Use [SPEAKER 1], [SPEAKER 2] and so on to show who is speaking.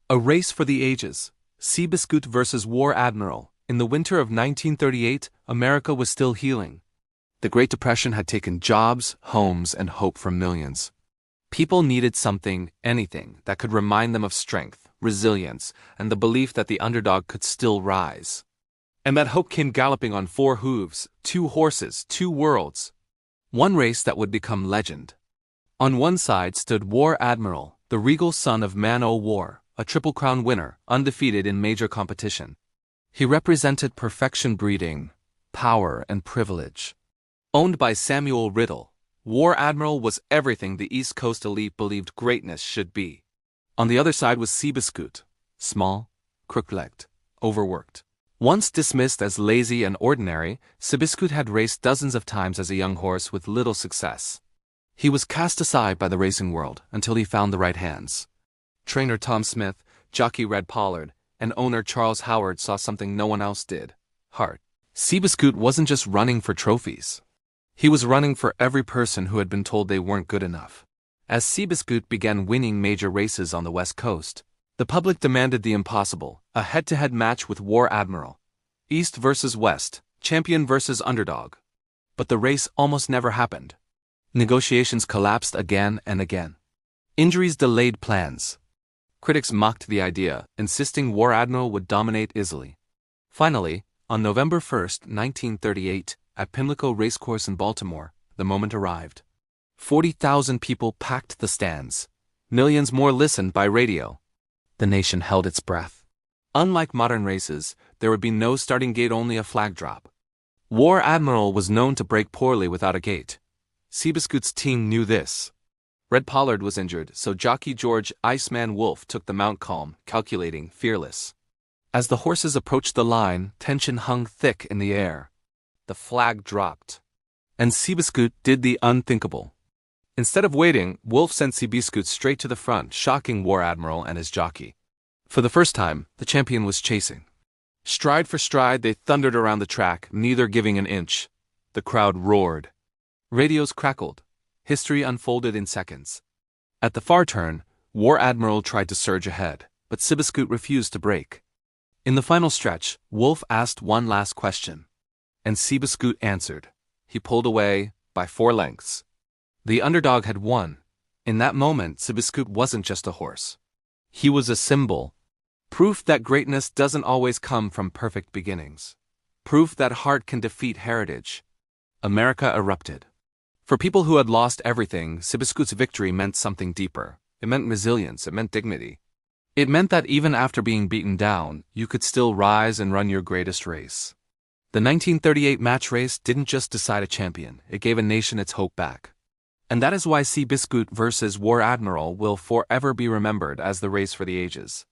[SPEAKER 1] A race for the ages. Seabiscuit versus War Admiral. In the winter of 1938, America was still healing. The Great Depression had taken jobs, homes, and hope from millions. People needed something, anything, that could remind them of strength, resilience, and the belief that the underdog could still rise. And that hope came galloping on 4 hooves, 2 horses, 2 worlds. One race that would become legend. On one side stood War Admiral, the regal son of man-o'-war, a Triple Crown winner, undefeated in major competition. He represented perfection breeding, power, and privilege. Owned by Samuel Riddle, War Admiral was everything the East Coast elite believed greatness should be. On the other side was Seabiscuit, small, crook-legged, overworked. Once dismissed as lazy and ordinary, Seabiscuit had raced dozens of times as a young horse with little success. He was cast aside by the racing world until he found the right hands. Trainer Tom Smith, jockey Red Pollard, and owner Charles Howard saw something no one else did: heart. Seabiscuit wasn't just running for trophies. He was running for every person who had been told they weren't good enough. As Seabiscuit began winning major races on the West Coast, the public demanded the impossible: a head-to-head match with War Admiral. East versus West, champion versus underdog. But the race almost never happened. Negotiations collapsed again and again. Injuries delayed plans. Critics mocked the idea, insisting War Admiral would dominate easily. Finally, on November 1, 1938, at Pimlico Racecourse in Baltimore, the moment arrived. 40,000 people packed the stands. Millions more listened by radio. The nation held its breath. Unlike modern races, there would be no starting gate, only a flag drop. War Admiral was known to break poorly without a gate. Seabiscuit's team knew this. Red Pollard was injured, so jockey George "Iceman" Wolfe took the mount, calm, calculating, fearless. As the horses approached the line, tension hung thick in the air. The flag dropped. And Seabiscuit did the unthinkable. Instead of waiting, Wolfe sent Seabiscuit straight to the front, shocking War Admiral and his jockey. For the first time, the champion was chasing. Stride for stride, they thundered around the track, neither giving an inch. The crowd roared. Radios crackled. History unfolded in seconds. At the far turn, War Admiral tried to surge ahead, but Seabiscuit refused to break. In the final stretch, Wolfe asked one last question. And Seabiscuit answered. He pulled away by 4 lengths. The underdog had won. In that moment, Seabiscuit wasn't just a horse. He was a symbol. Proof that greatness doesn't always come from perfect beginnings. Proof that heart can defeat heritage. America erupted. For people who had lost everything, Seabiscuit's victory meant something deeper. It meant resilience, it meant dignity. It meant that even after being beaten down, you could still rise and run your greatest race. The 1938 match race didn't just decide a champion, it gave a nation its hope back. And that is why Seabiscuit versus War Admiral will forever be remembered as the race for the ages.